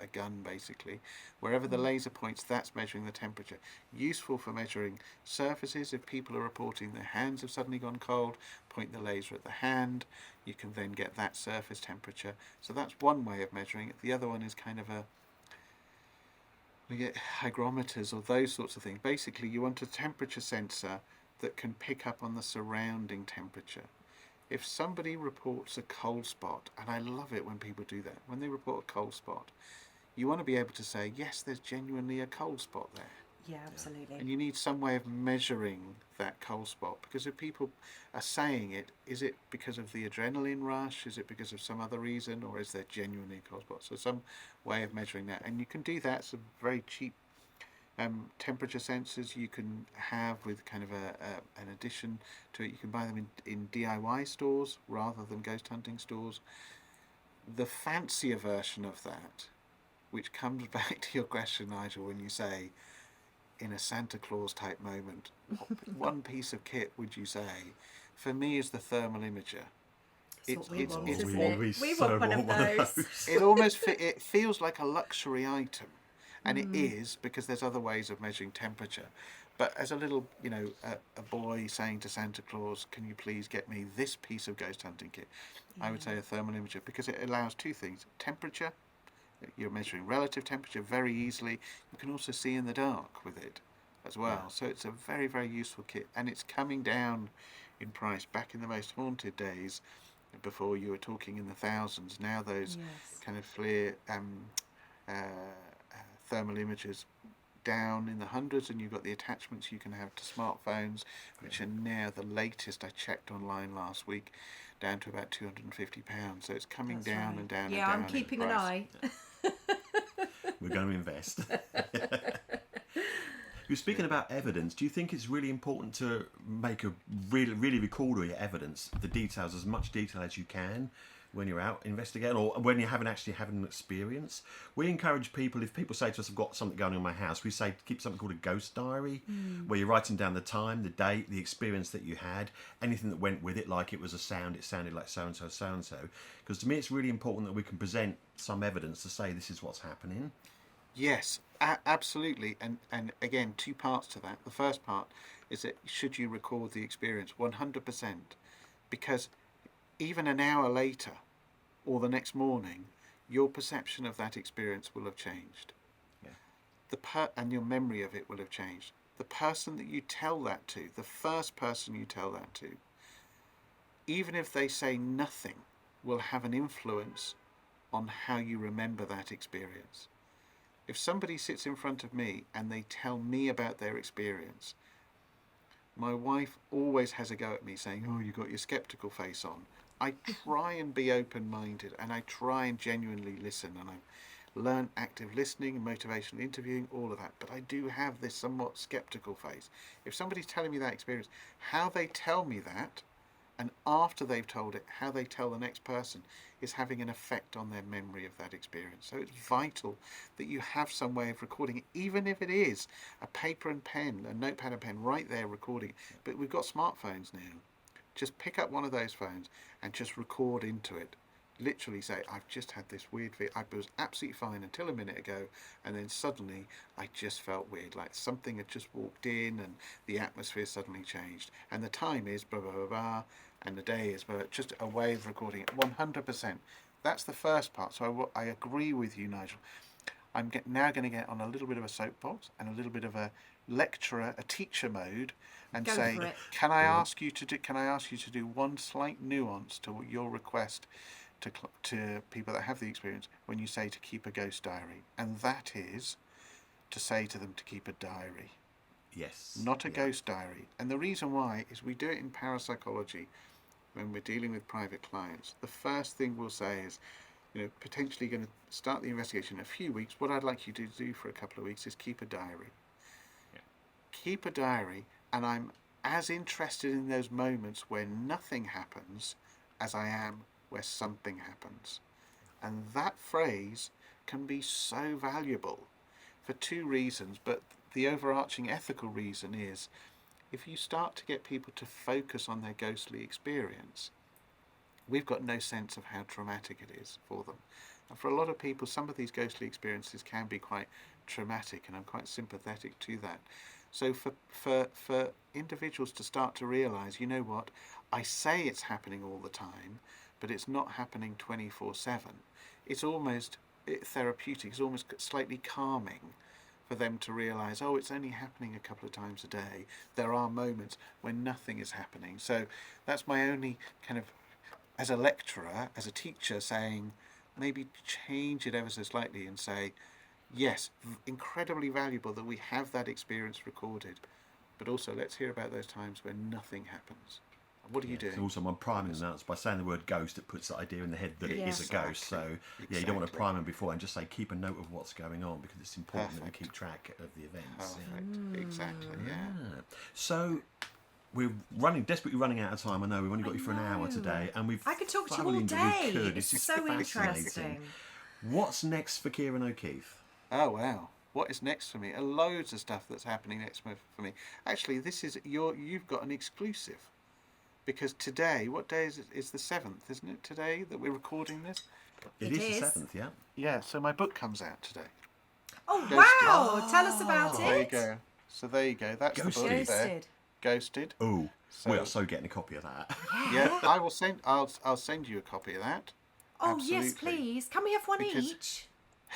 a gun basically. Wherever the laser points, that's measuring the temperature. Useful for measuring surfaces. If people are reporting their hands have suddenly gone cold, point the laser at the hand. You can then get that surface temperature. So that's one way of measuring it. The other one is kind of we get hygrometers or those sorts of things. Basically, you want a temperature sensor that can pick up on the surrounding temperature. If somebody reports a cold spot, and I love it when people do that, when they report a cold spot, you want to be able to say, yes, there's genuinely a cold spot there. Yeah, absolutely. And you need some way of measuring that cold spot, because if people are saying it, is it because of the adrenaline rush? Is it because of some other reason? Or is there genuinely a cold spot? So some way of measuring that. And you can do that. Some very cheap temperature sensors you can have with kind of an addition to it. You can buy them in DIY stores rather than ghost hunting stores. The fancier version of that, which comes back to your question, Nigel, when you say, in a Santa Claus type moment, what one piece of kit would you say? For me, is the thermal imager. We so want one of those. It feels like a luxury item. And it is, because there's other ways of measuring temperature. But as a little, a boy saying to Santa Claus, can you please get me this piece of ghost hunting kit? I would say a thermal imager, because it allows two things. Temperature, you're measuring relative temperature very easily. You can also see in the dark with it as well. Yeah. So it's a very, very useful kit. And it's coming down in price. Back in the most haunted days, before you were talking in the thousands, now those kind of FLIR thermal imagers down in the hundreds, and you've got the attachments you can have to smartphones, which are now, the latest I checked online last week, down to about £250. So it's coming down and down and down. Yeah, I'm keeping an eye. We're going to invest. You're speaking about evidence. Do you think it's really important to make a really record all your evidence, the details, as much detail as you can when you're out investigating, or when you haven't actually had an experience? We encourage people, if people say to us, I've got something going on in my house, we say keep something called a ghost diary, where you're writing down the time, the date, the experience that you had, anything that went with it, like it was a sound, it sounded like so-and-so, so-and-so. Because to me it's really important that we can present some evidence to say this is what's happening. Yes, absolutely. And again, two parts to that. The first part is that should you record the experience? 100%. Because even an hour later or the next morning, your perception of that experience will have changed. Yeah. And your memory of it will have changed. The person that you tell that to, the first person you tell that to, even if they say nothing, will have an influence on how you remember that experience. If somebody sits in front of me and they tell me about their experience, my wife always has a go at me saying, oh, you've got your sceptical face on. I try and be open-minded, and I try and genuinely listen, and I've learned active listening and motivational interviewing, all of that, but I do have this somewhat sceptical face. If somebody's telling me that experience, how they tell me that, and after they've told it, how they tell the next person, is having an effect on their memory of that experience. So it's vital that you have some way of recording it, even if it is a paper and pen, a notepad and pen right there recording. But we've got smartphones now. Just pick up one of those phones and just record into it. Literally say, I've just had this weird I was absolutely fine until a minute ago, and then suddenly I just felt weird, like something had just walked in and the atmosphere suddenly changed, and the time is blah blah blah blah, and the day is blah, just a way of recording it. 100%. That's the first part. So I agree with you, Nigel. I'm now going to get on a little bit of a soapbox and a little bit of a lecturer, a teacher mode, and say, can I ask you to do one slight nuance to your request to people that have the experience when you say to keep a ghost diary, and that is to say to them to keep a diary. Yes. Not a ghost diary. And the reason why is we do it in parapsychology when we're dealing with private clients. The first thing we'll say is, potentially going to start the investigation in a few weeks. What I'd like you to do for a couple of weeks is keep a diary. Yeah. Keep a diary, and I'm as interested in those moments where nothing happens as I am where something happens. And that phrase can be so valuable for two reasons, but the overarching ethical reason is, if you start to get people to focus on their ghostly experience, we've got no sense of how traumatic it is for them. And for a lot of people, some of these ghostly experiences can be quite traumatic, and I'm quite sympathetic to that. So for individuals to start to realise, you know what, I say it's happening all the time, but it's not happening 24/7. It's almost therapeutic, it's almost slightly calming for them to realise, oh, it's only happening a couple of times a day. There are moments when nothing is happening. So that's my only kind of, as a lecturer, as a teacher, saying, maybe change it ever so slightly and say, yes, incredibly valuable that we have that experience recorded, but also let's hear about those times when nothing happens. What are you doing? So also, I'm priming them out by saying the word ghost. It puts the idea in the head that it is a ghost. So you don't want to prime them before, and just say keep a note of what's going on, because it's important that we keep track of the events. Perfect. Exactly. Yeah. So we're desperately running out of time. I know we've only got you for an hour today, and I could talk to you all day. It's so interesting. What's next for Ciaran O'Keeffe? Oh wow. What is next for me? Loads of stuff that's happening next for me. Actually, this is you've got an exclusive. Because today, what day is it? It's the 7th, isn't it, today that we're recording this? It is the 7th, yeah. Yeah, so my book comes out today. Oh, Ghosted. wow. Tell us about There you it. go. So there you go. That's the book Ghosted. there. Ghosted. Ghosted. Oh, So- we are so getting a copy of that. Yeah, I will send. I'll send you a copy of that. Oh, Absolutely. yes, please. Can we have one Because- each?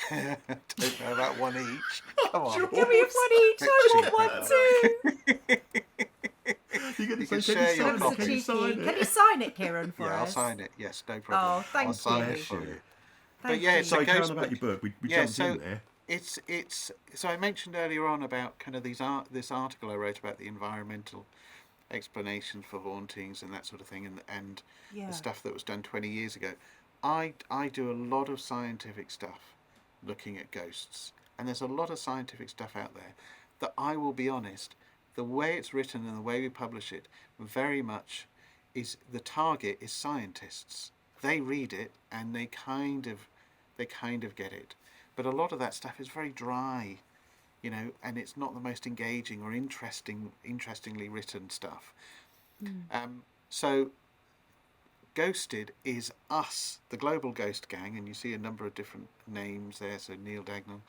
Don't know about one each. Come on. Can we have one each? I want one too. You're going to can say, share your That's copy. so Can you cheeky. sign Can it? you sign it, Ciaran, for Yeah, I'll us? sign it. Yes, no problem. Oh, thank I'll sign you. it for you. Thank yeah, you. it's a Sorry, carry on ghost about book. your book. We Yeah, jumped so in there. it's so I mentioned earlier on about kind of this article I wrote about the environmental explanations for hauntings and that sort of thing, and Yeah. the stuff that was done 20 years ago. I do a lot of scientific stuff looking at ghosts, and there's a lot of scientific stuff out there that, I will be honest, the way it's written and the way we publish it very much is the target is scientists. They read it and they kind of get it. But a lot of that stuff is very dry, and it's not the most engaging or interestingly written stuff. So Ghosted is us, the Global Ghost Gang, and you see a number of different names there. So Neil Dagnall,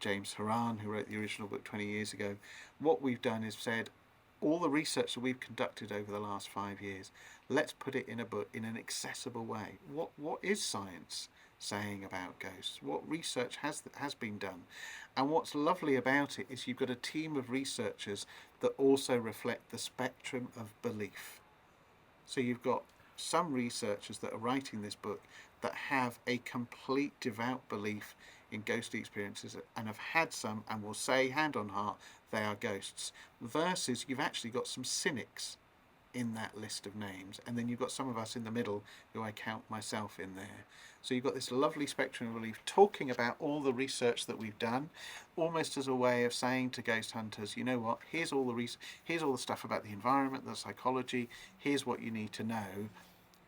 James Houran, who wrote the original book 20 years ago. What we've done is said, all the research that we've conducted over the last 5 years, let's put it in a book in an accessible way. What is science saying about ghosts? What research has been done? And what's lovely about it is you've got a team of researchers that also reflect the spectrum of belief. So you've got some researchers that are writing this book that have a complete devout belief in ghostly experiences and have had some and will say hand on heart they are ghosts, versus you've actually got some cynics in that list of names, and then you've got some of us in the middle who I count myself in there. So you've got this lovely spectrum of belief talking about all the research that we've done, almost as a way of saying to ghost hunters, you know what, here's all the stuff about the environment, the psychology, here's what you need to know,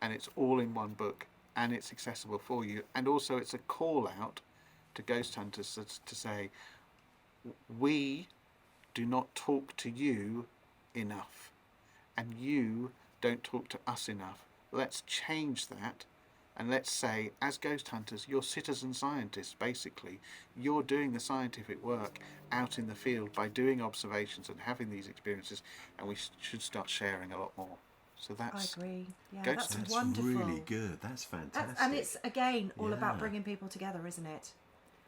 and it's all in one book and it's accessible for you. And also it's a call out to ghost hunters to say, we do not talk to you enough, and you don't talk to us enough. Let's change that, and let's say, as ghost hunters, you're citizen scientists, basically. You're doing the scientific work out in the field by doing observations and having these experiences, and we should start sharing a lot more. So I that's agree. Yeah, Ghost- that's That's wonderful. really good. That's fantastic. And it's, again, all about Yeah. bringing people together, isn't it?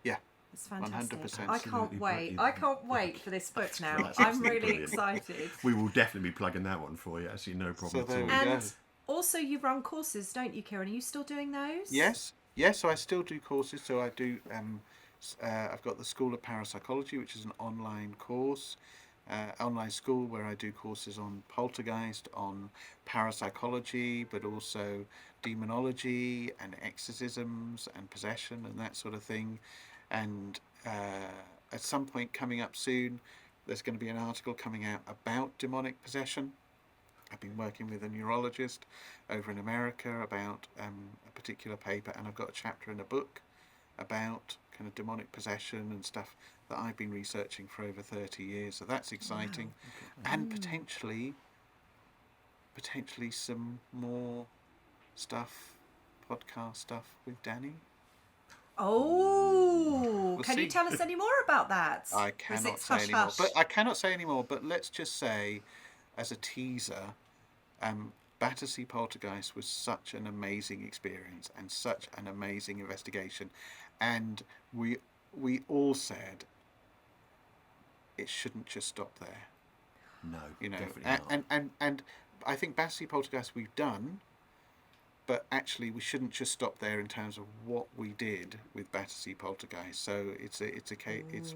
yeah. It's fantastic. 100%. I can't Absolutely wait. brilliant. I can't wait for this book now. That's I'm absolutely really brilliant. excited. We will definitely be plugging that one for you. Actually, no problem there at we all. go. And also, you run courses, don't you, Ciaran? Are you still doing those? Yes. So I still do courses. So I do. I've got the School of Parapsychology, which is an online course, online school where I do courses on poltergeist, on parapsychology, but also demonology and exorcisms and possession and that sort of thing. And at some point coming up soon, there's going to be an article coming out about demonic possession. I've been working with a neurologist over in America about a particular paper, and I've got a chapter in a book about kind of demonic possession and stuff that I've been researching for over 30 years. So that's exciting. And potentially some more stuff, podcast stuff with Danny. Oh, We'll can you see. tell us any more about that? I Or is cannot it say hush, any more. hush? But I cannot say any more. But let's just say, as a teaser, Battersea Poltergeist was such an amazing experience and such an amazing investigation, and we all said it shouldn't just stop there. No, You know, definitely not. and I think Battersea Poltergeist we've done, but actually we shouldn't just stop there in terms of what we did with Battersea Poltergeist. So it's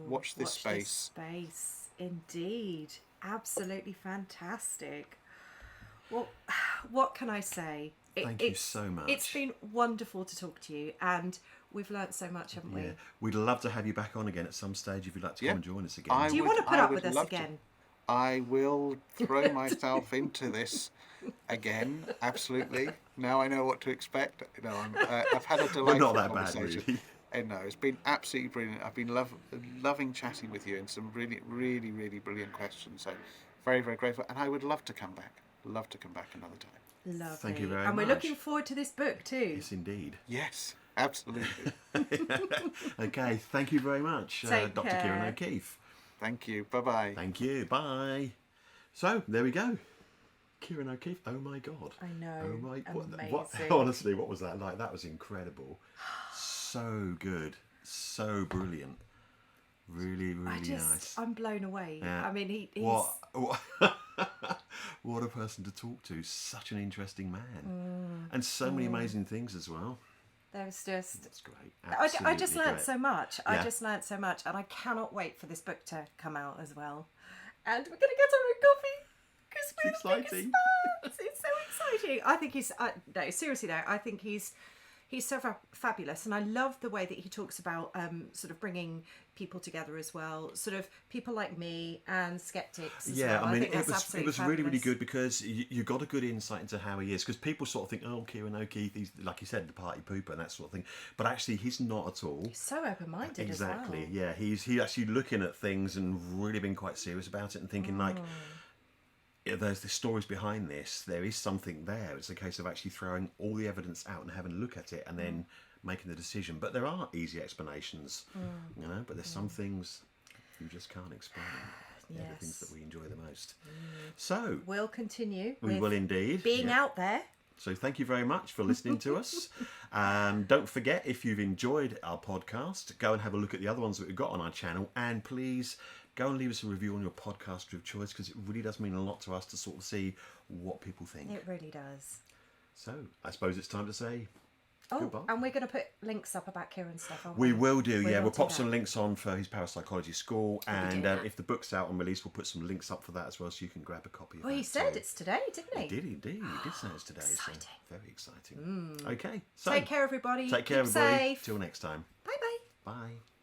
watch this space. Space, indeed. Absolutely fantastic. Well, what can I say? Thank you so much. It's been wonderful to talk to you, and we've learnt so much, haven't we? Yeah, we'd love to have you back on again at some stage if you'd like to Yeah. come and join us again. Do you want to put I up would with us love to. again? I will throw myself into this again. Absolutely. Now I know what to expect. No, I've had a delightful We're not that bad, conversation. really. And no, it's been absolutely brilliant. I've been loving chatting with you, and some really, really, really brilliant questions. So very, very grateful. And I would love to come back. Love to come back another time. Lovely. Thank you very And we're much. looking forward to this book too. Yes, indeed. Yes. Absolutely. Okay, thank you very much, Take Dr. care. Ciaran O'Keeffe. Thank you. Bye-bye. Thank you. Bye. So there we go. Ciaran O'Keeffe. Oh my God. I know. Oh my. Amazing. Honestly, what was that like? That was incredible. So good. So brilliant. Really, really nice. I'm blown away. Yeah. I mean, he's... What a person to talk to. Such an interesting man. And so many amazing things as well. There's just... That's great. I just learnt great. so much. Yeah. I just learnt so much. And I cannot wait for this book to come out as well. And we're going to get our own coffee. Because we're the biggest exciting. fans. It's so exciting. I think he's... no, seriously though, I think he's so fabulous. And I love the way that he talks about sort of bringing people together as well. Sort of people like me and skeptics as well. I mean, think that's it was really, really fabulous. good because you got a good insight into how he is. Because people sort of think, oh, Ciaran O'Keeffe, he's, like you said, the party pooper and that sort of thing. But actually, he's not at all. So open-minded Exactly, as well. yeah. He's actually looking at things and really been quite serious about it and thinking like, yeah, there's the stories behind this. There is something there. It's a case of actually throwing all the evidence out and having a look at it and then making the decision. But there are easy explanations, you know. But there's some things you just can't explain. They're the things that we enjoy the most. So We'll continue. we with will indeed. being yeah. out there. So thank you very much for listening to us. Don't forget, if you've enjoyed our podcast, go and have a look at the other ones that we've got on our channel. And please go and leave us a review on your podcast of choice, because it really does mean a lot to us to sort of see what people think. It really does. So I suppose it's time to say goodbye. And we're going to put links up about Ciaran's stuff, aren't We we? will do, yeah. will We'll do pop that. some links on for his parapsychology school, and that. if the book's out on release, we'll put some links up for that as well, so you can grab a copy of Well, that. he said too. it's today, didn't he? He did indeed. He did say it's today. Exciting. So very exciting. Okay. So Take care, everybody. take care, Keep everybody. safe. Till next time. Bye-bye. Bye.